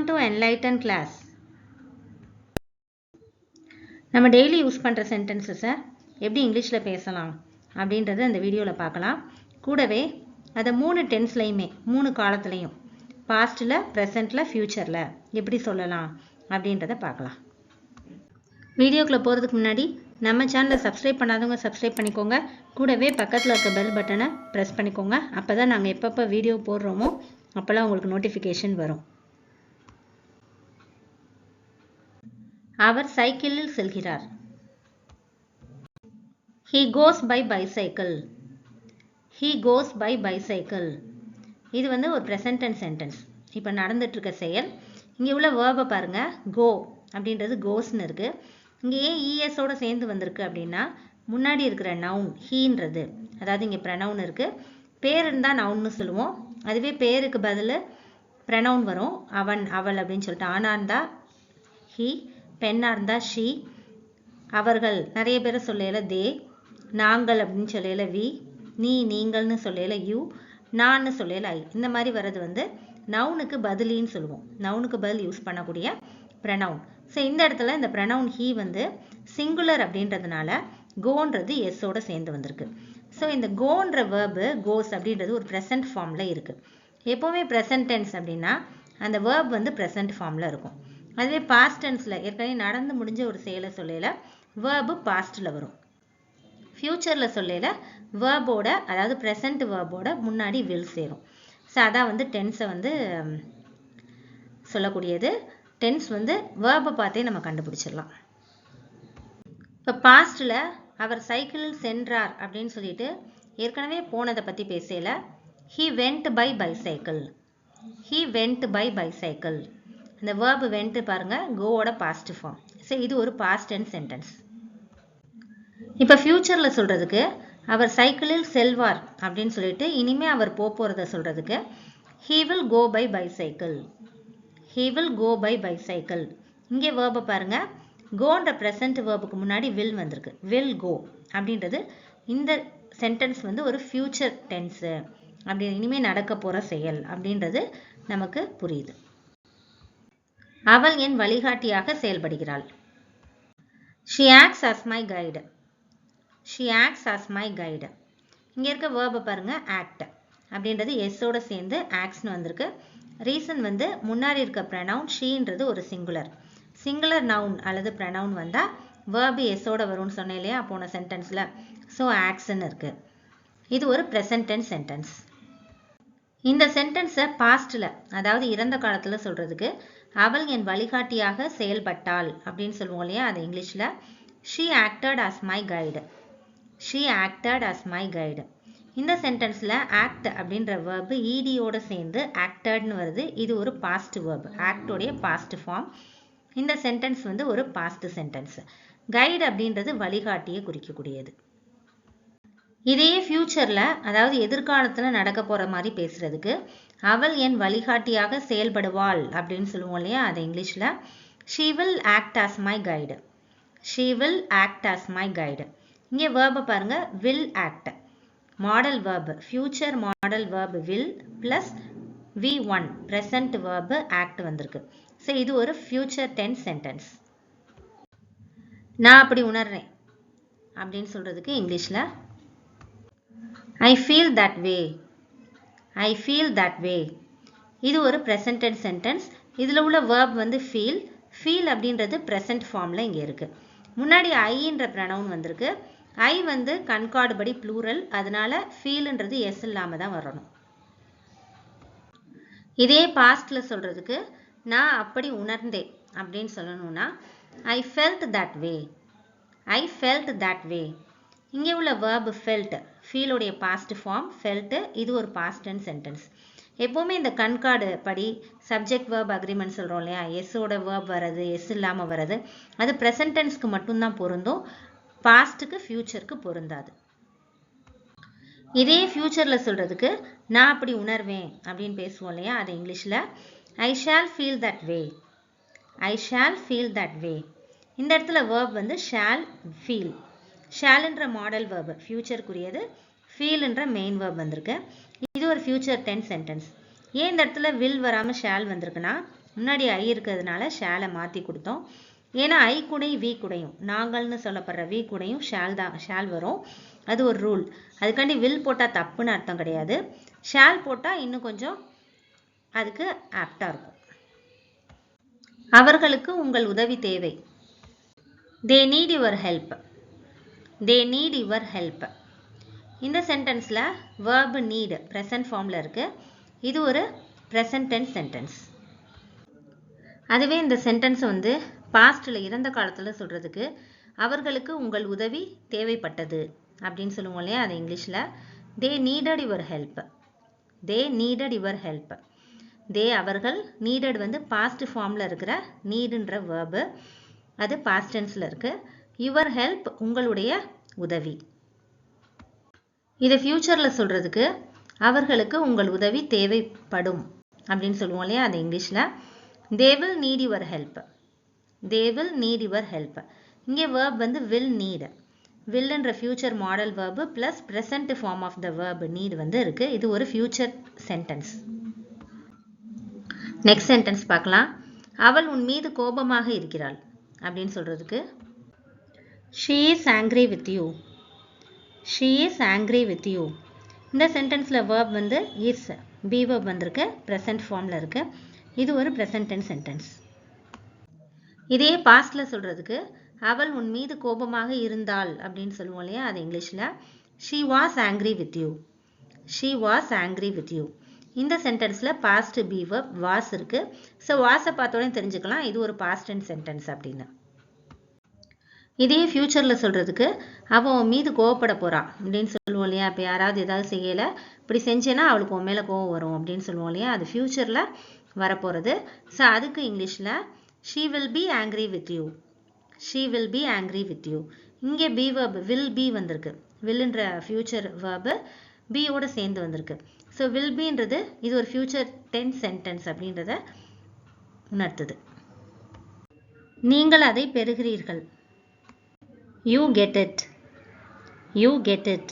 Welcome to Enlighten class. நம்ம daily use பண்ணுற சென்டென்சஸை எப்படி இங்கிலீஷில் பேசலாம் அப்படின்றத இந்த வீடியோவில் பார்க்கலாம். கூடவே அதை 3 டென்ஸ்லையுமே 3 காலத்துலையும் பாஸ்ட்டில், ப்ரெசண்ட்டில், ஃப்யூச்சரில் எப்படி சொல்லலாம் அப்படின்றத பார்க்கலாம். வீடியோக்குள்ளே போகிறதுக்கு முன்னாடி நம்ம சேனலை சப்ஸ்கிரைப் பண்ணாதவங்க சப்ஸ்கிரைப் பண்ணிக்கோங்க. கூடவே பக்கத்தில் இருக்க பெல் பட்டனை ப்ரெஸ் பண்ணிக்கோங்க. அப்போ தான் நாங்கள் எப்பப்போ வீடியோ போடுறோமோ அப்போல்லாம் உங்களுக்கு நோட்டிஃபிகேஷன் வரும். அவர் சைக்கிளில் செல்கிறார். He goes by bicycle. He goes by bicycle. இது ஒரு present tense sentence. இப்போ நடந்துட்டு இருக்க செயல். இங்கே உள்ள verb பாருங்க, go அப்படின்றது goesன்னு இருக்கு. இங்கே ஏன் es ஓட சேர்ந்து வந்திருக்கு அப்படின்னா முன்னாடி இருக்கிற noun heன்றது, அதாவது இங்கே pronoun இருக்கு. பேர் இருந்தால் nounன்னு சொல்லுவோம். அதுவே பேருக்கு பதில் pronoun வரும். அவன், அவள் அப்படின்னு சொல்லிட்டு. ஆனா இருந்தா he, பெண்ணா இருந்தா she, அவர்கள் நிறைய பேரை சொல்லல they, நாங்கள் அப்படின்னு சொல்லல we, நீ நீங்கள்னு சொல்லல you, நான் சொல்லல I. இந்த மாதிரி வர்றது நவுனுக்கு பதிலின்னு சொல்லுவோம். நவுனுக்கு பதில் யூஸ் பண்ணக்கூடிய pronoun. ஸோ இந்த இடத்துல இந்த pronoun he சிங்குலர் அப்படின்றதுனால கோன்றது எஸ் ஓட சேர்ந்து வந்திருக்கு. ஸோ இந்த கோன்ற verb goes அப்படின்றது ஒரு ப்ரெசன்ட் ஃபார்ம்ல இருக்கு. எப்போவுமே ப்ரெசன்ட் டென்ஸ் அப்படின்னா அந்த verb ப்ரெசன்ட் ஃபார்ம்ல இருக்கும். அதுவே பாஸ்ட் டென்ஸில் ஏற்கனவே நடந்து முடிஞ்ச ஒரு செயலை சொல்லல verb பாஸ்டில் வரும். ஃப்யூச்சரில் சொல்லல வேர்போட, அதாவது ப்ரெசன்ட் வேர்போட முன்னாடி வில் சேரும். ஸோ அதான் டென்ஸை சொல்லக்கூடியது. டென்ஸ் வேர்பை பார்த்தே நம்ம கண்டுபிடிச்சிடலாம். இப்போ பாஸ்டில் அவர் சைக்கிளில் சென்றார் அப்படின்னு சொல்லிட்டு ஏற்கனவே போனதை பற்றி பேசல. he went by bicycle. he went by bicycle. இந்த verb went பாருங்க, கோவோட பாஸ்ட் ஃபார்ம். ஸோ இது ஒரு பாஸ்ட் டென்ஸ் சென்டென்ஸ். இப்போ ஃபியூச்சரில் சொல்றதுக்கு அவர் சைக்கிளில் செல்வார் அப்படின்னு சொல்லிட்டு இனிமே அவர் போறத சொல்றதுக்கு he will go by bicycle. he will go by bicycle. இங்கே verb பாருங்க, கோன்ற ப்ரெசன்ட் வேர்புக்கு முன்னாடி will வந்திருக்கு. will go அப்படின்றது இந்த சென்டென்ஸ் ஒரு ஃபியூச்சர் டென்ஸ், அப்படி இனிமே நடக்க போற செயல் அப்படின்றது நமக்கு புரியுது. அவள் என் வழிகாட்டியாக செயல்படுகிறாள். She acts as my guide. She acts as my guide. இங்க இருக்க verb பாருங்க, act அப்படின்றது s ஓட சேர்ந்து actsன்னு வந்திருக்கு. ரீசன் முன்னாடி இருக்க pronoun sheன்றது ஒரு சிங்குலர் noun அல்லது pronoun வந்தா verb s ஓட வரும்னு சொன்னேன் இல்லையா போன சென்டென்ஸ்ல. ஸோ actsன்னு இருக்கு. இது ஒரு present tense sentence. இந்த சென்டென்ஸை பாஸ்ட்ல, அதாவது இறந்த காலத்துல சொல்றதுக்கு அவள் என் வழிகாட்டியாக செயல்பட்டாள் அப்படின்னு சொல்லுவோம் இல்லையா, அது இங்கிலீஷ்ல she acted as my guide. she acted as my guide. இந்த சென்டென்ஸ்ல act அப்படின்ற verb ed ஓட சேர்ந்து actedன்னு வருது. இது ஒரு past verb, act உடைய past form. இந்த சென்டென்ஸ் ஒரு past sentence. guide அப்படின்றது வழிகாட்டியை குறிக்கக்கூடியது. இதே ஃபியூச்சர்ல, அதாவது எதிர்காலத்துல நடக்க போற மாதிரி பேசுறதுக்கு அவள் என் வழிகாட்டியாக செயல்படுவாள் அப்படின்னு சொல்லுவோம் இல்லையா, அது இங்கிலீஷ்ல she will act as my guide. she will act as my guide. இங்கே verb பாருங்க, will act, model verb, future model verb will plus v1 present verb act வந்திருக்கு. ஸோ இது ஒரு future tense sentence. நான் அப்படி உணர்றேன் அப்படின்னு சொல்றதுக்கு இங்கிலீஷ்ல I feel that way. I feel that way. இது ஒரு present tense sentence. இதுல உள்ள verb feel. feel அப்படின்றது present formல இங்க இருக்கு. முன்னாடி Iன்ற pronoun வந்திருக்கு. I concord படி plural, அதனால feelன்றது s இல்லாம தான் வரணும். இதே pastல சொல்றதுக்கு நான் அப்படி உணர்ந்தேன் அப்படின்னு சொல்லணும்னா I felt that way. I felt that way. இங்கே உள்ள verb felt, feel உடைய past form felt. இது ஒரு past tense sentence. எப்பவுமே இந்த கன்கார்டு படி subject verb agreement சொல்றோம் இல்லையா, s ஓட verb வரது, s இல்லாம வரது, அது present tenseக்கு மட்டும்தான் பொருந்தும், pastக்கு futureக்கு பொருந்தாது. இதே futureல சொல்றதுக்கு நான் அப்படி உணர்வேன் அப்படின்னு பேசுவோம் இல்லையா, அது இங்கிலீஷ்ல I shall feel that way. I shall feel that way. இந்த இடத்துல verb shall feel. ஷால்ன்ற மாடல் verb ஃபியூச்சருக்குரியது, ஃபீல்ன்ற மெயின் verb வந்திருக்கு. இது ஒரு ஃபியூச்சர் டென்ஸ் சென்டென்ஸ். ஏன் இந்த இடத்துல will வராம ஷால் வந்திருக்குன்னா முன்னாடி ஐ இருக்கிறதுனால ஷாலை மாற்றி கொடுத்தோம். ஏன்னா ஐ குடை வி குடையும், நாங்கள்னு சொல்லப்படுற வி குடையும் ஷால் வரும். அது ஒரு ரூல். அதுக்காண்டி வில் போட்டால் தப்புன்னு அர்த்தம் கிடையாது. ஷால் போட்டால் இன்னும் கொஞ்சம் அதுக்கு ஆப்டாக இருக்கும். அவர்களுக்கு உங்கள் உதவி தேவை. They need your help. They need your help. இந்த சென்டென்ஸில் verb need present ஃபார்மில் இருக்குது. இது ஒரு present tense சென்டென்ஸ். அதுவே இந்த சென்டென்ஸ் வந்து பாஸ்டில் இறந்த காலத்தில் சொல்கிறதுக்கு அவர்களுக்கு உங்கள் உதவி தேவைப்பட்டது அப்படின்னு சொல்லுவோம் இல்லையா, அது இங்கிலீஷில் they needed your help. They needed your help. they அவர்கள், needed வந்து பாஸ்ட் ஃபார்மில் இருக்கிற நீடுன்ற verb, அது பாஸ்ட் டென்ஸில் இருக்குது. your help உங்களுடைய உதவி. இதை ஃபியூச்சரில் சொல்கிறதுக்கு அவர்களுக்கு உங்கள் உதவி தேவைப்படும் அப்படின்னு சொல்லுவோம் இல்லையா, அது இங்கிலீஷில் they will need your help. they will need your help. இங்கே verb வந்து will need. willன்ற future modal verb plus present form of the verb need வந்து இருக்குது. இது ஒரு ஃபியூச்சர் சென்டென்ஸ். நெக்ஸ்ட் சென்டென்ஸ் பார்க்கலாம். அவள் உன் மீது கோபமாக இருக்கிறாள் அப்படின்னு சொல்கிறதுக்கு she is angry with you. she is angry with you. இந்த சென்டென்ஸில் verb வந்து is, be verb வந்திருக்கு, ப்ரெசன்ட் ஃபார்மில் இருக்குது. இது ஒரு ப்ரெசன்ட் டென்ஸ் சென்டென்ஸ். இதே பாஸ்டில் சொல்கிறதுக்கு அவள் உன் மீது கோபமாக இருந்தாள் அப்படின்னு சொல்லுவோம் இல்லையா, அது இங்கிலீஷில் she was angry with you. she was angry with you. இந்த சென்டென்ஸில் பாஸ்ட் be verb was இருக்குது. ஸோ வாஸை பார்த்தோன்னே தெரிஞ்சுக்கலாம் இது ஒரு பாஸ்ட் டென்ஸ் சென்டென்ஸ் அப்படின்னு. இதே ஃபியூச்சரில் சொல்கிறதுக்கு அவள் உன் மீது கோவப்பட போகிறான் அப்படின்னு சொல்லுவோம் இல்லையா. இப்போ யாராவது ஏதாவது செய்யலை, இப்படி செஞ்சேன்னா அவளுக்கு உன் மேலே கோவம் வரும் அப்படின்னு சொல்லுவோம் இல்லையா, அது ஃபியூச்சரில் வரப்போகிறது. ஸோ அதுக்கு இங்கிலீஷில் she will be angry with you. she will be angry with you. இங்கே be verb will be வந்திருக்கு. willன்ற ஃபியூச்சர் verb beயோட சேர்ந்து வந்திருக்கு. ஸோ will beன்றது இது ஒரு ஃபியூச்சர் டென்ஸ் சென்டென்ஸ் அப்படின்றத உணர்த்துது. நீங்கள் அதை பெறுகிறீர்கள். you get it. you get it.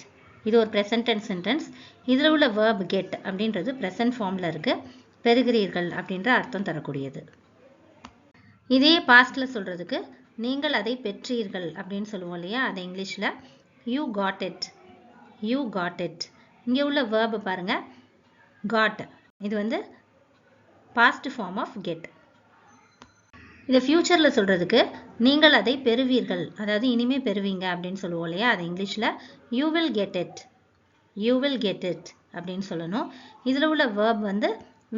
இது ஒரு ப்ரெசன்ட் டென்ஸ் சென்டென்ஸ். இதில் உள்ள verb get அப்படின்றது ப்ரெசன்ட் ஃபார்மில் இருக்குது. பெறுகிறீர்கள் அப்படின்ற அர்த்தம் தரக்கூடியது. இதே பாஸ்டில் சொல்கிறதுக்கு நீங்கள் அதை பெற்றீர்கள் அப்படின்னு சொல்லுவோம் இல்லையா, அதை இங்கிலீஷில் you got it. you got it. இங்கே உள்ள verb பாருங்கள் got. இது வந்து பாஸ்ட் ஃபார்ம் ஆஃப் get. இதை ஃபியூச்சரில் சொல்கிறதுக்கு நீங்கள் அதை பெறுவீர்கள், அதாவது இனிமேல் பெறுவீங்க அப்படின்னு சொல்லுவோம் இல்லையா, அது இங்கிலீஷில் you will get it. you will get it அப்படின்னு சொல்லணும். இதில் உள்ள verb வந்து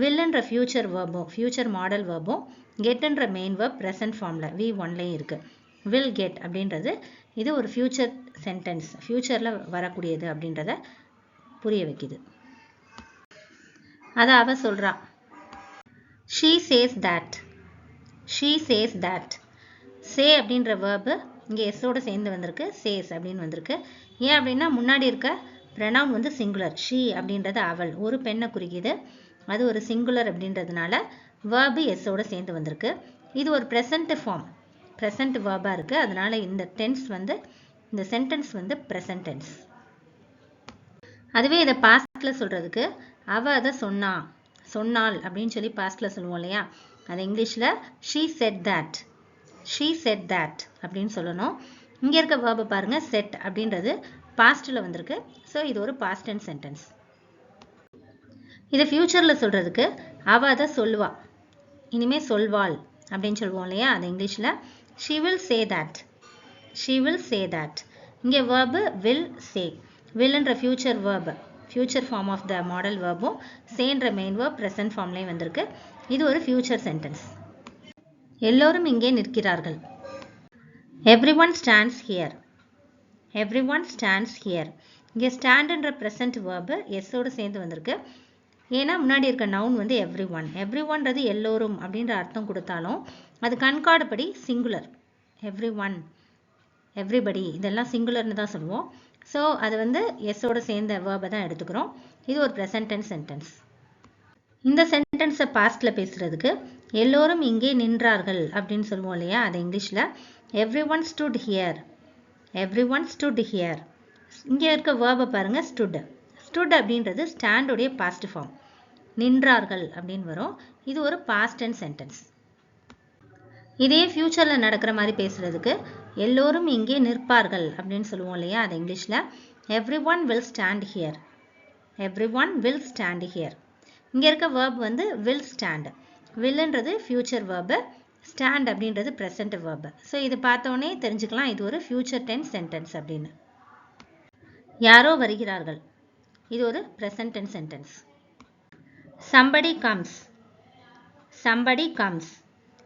willன்ற ஃபியூச்சர் வேர்பும் ஃபியூச்சர் மாடல் வேர்பும் கெட்ன்ற மெயின் வேர்ப் ப்ரெசன்ட் ஃபார்மில் V1லையும் இருக்குது. will get அப்படின்றது இது ஒரு ஃபியூச்சர் சென்டென்ஸ், ஃபியூச்சரில் வரக்கூடியது அப்படின்றத புரிய வைக்குது. அதை அவ சொல்கிறா. she says that. she says that. say அப்படின்ற வேர்பு இங்கே எஸ்ஸோடு சேர்ந்து வந்திருக்கு, says அப்படின்னு வந்திருக்கு. ஏன் அப்படின்னா முன்னாடி இருக்க ப்ரனவுன் வந்து சிங்குலர், she அப்படின்றது அவள், ஒரு பெண்ணை குறிக்குது, அது ஒரு சிங்குலர் அப்படின்றதுனால வேர்பு எஸ்ஸோடு சேர்ந்து வந்திருக்கு. இது ஒரு ப்ரெசன்ட் ஃபார்ம், ப்ரெசன்ட் வேர்பாக இருக்குது. அதனால் இந்த டென்ஸ் வந்து இந்த சென்டென்ஸ் வந்து ப்ரெசன்ட் டென்ஸ். அதுவே இதை பாஸ்டில் சொல்கிறதுக்கு அவள் அதை சொன்னாள் அப்படின்னு சொல்லி பாஸ்டில் சொல்லுவோம் இல்லையா, அது இங்கிலீஷில் she said that. she said that அப்படின்னு சொல்லணும். இங்கே இருக்க வேர்பை பாருங்கள், செட் அப்படின்றது பாஸ்டில் வந்திருக்கு. ஸோ இது ஒரு பாஸ்ட் டென்ஸ் சென்டென்ஸ். இதை ஃபியூச்சரில் சொல்கிறதுக்கு அவள் அதை சொல்லுவா, இனிமேல் சொல்வாள் அப்படின்னு சொல்லுவோம் இல்லையா, அது இங்கிலீஷில் she will say that. she will say that. இங்கே வேர்பு will say. willன்ற future verb future form of the modal வேர்பும் சேன்ற மெயின் வேர்ப் ப்ரெசன்ட் ஃபார்ம்லேயும் வந்திருக்கு. இது ஒரு ஃபியூச்சர் சென்டென்ஸ். எல்லோரும் இங்கே நிற்கிறார்கள். everyone stands here. everyone stands here. இங்கே ஸ்டாண்டுன்ற ப்ரெசன்ட் வேர்பு எஸ்ஸோடு சேர்ந்து வந்திருக்கு. ஏன்னா முன்னாடி இருக்க நவுன் வந்து everyone. everyoneன்றது எல்லோரும் அப்படின்ற அர்த்தம் கொடுத்தாலும் அது கண்கார்டு படி சிங்குலர். everyone, everybody இதெல்லாம் சிங்குலர்னு தான் சொல்லுவோம். ஸோ அது வந்து எஸ்ஸோடு சேர்ந்த வேர்பை தான் எடுத்துக்கிறோம். இது ஒரு ப்ரெசன்ட் டென்ஸ் சென்டென்ஸ். இந்த சென்டென்ஸை பாஸ்டில் பேசுகிறதுக்கு எல்லோரும் இங்கே நின்றார்கள் அப்படின்னு சொல்லுவோம் இல்லையா, அது இங்கிலீஷில் everyone stood here. everyone stood here. இங்கே இருக்க வேர்பை பாருங்கள், stood. stood அப்படின்றது ஸ்டாண்டுடைய பாஸ்ட் ஃபார்ம். நின்றார்கள் அப்படின்னு வரும். இது ஒரு past tense sentence. இதே ஃபியூச்சர்ல நடக்கிற மாதிரி பேசுறதுக்கு எல்லோரும் இங்கே நிற்பார்கள் அப்படின்னு சொல்லுவோம் இல்லையா, அது இங்கிலீஷ்ல everyone will stand here. everyone will stand here. இங்க இருக்க verb வந்து will stand. willன்றது future verb, stand அப்படின்றது present verb. ஸோ இது பார்த்தோன்னே தெரிஞ்சுக்கலாம் இது ஒரு future tense sentence அப்படின்னு. யாரோ வருகிறார்கள், இது ஒரு present tense sentence. somebody comes. somebody comes.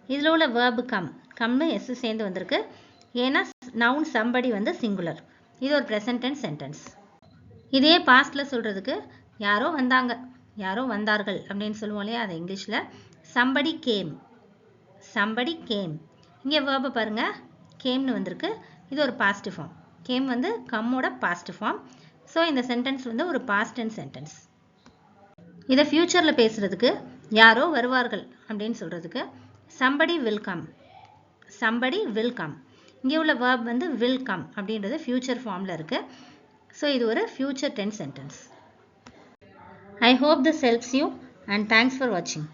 இதில் உள்ள verb come எஸ் சேர்ந்து வந்திருக்கு. ஏன்னா noun somebody வந்து singular. இது ஒரு present tense sentence. இதே பாஸ்ட்ல சொல்றதுக்கு யாரோ வந்தாங்க, யாரோ வந்தார்கள் அப்படின்னு சொல்லுவோம் இல்லையா, அது இங்கிலீஷ்ல somebody came. somebody came. இங்கே verb பாருங்க cameனு வந்திருக்கு. இது ஒரு past form. came வந்து comeோட past form. ஸோ இந்த சென்டென்ஸ் வந்து ஒரு past tense sentence. இதை ஃபியூச்சர்ல பேசுறதுக்கு யாரோ வருவார்கள் அப்படின்னு சொல்றதுக்கு somebody will come. somebody will come. இங்கே உள்ள verb வந்து will come அப்படின்றது future formல இருக்கு. ஸோ இது ஒரு future tense sentence. I hope this helps you and thanks for watching.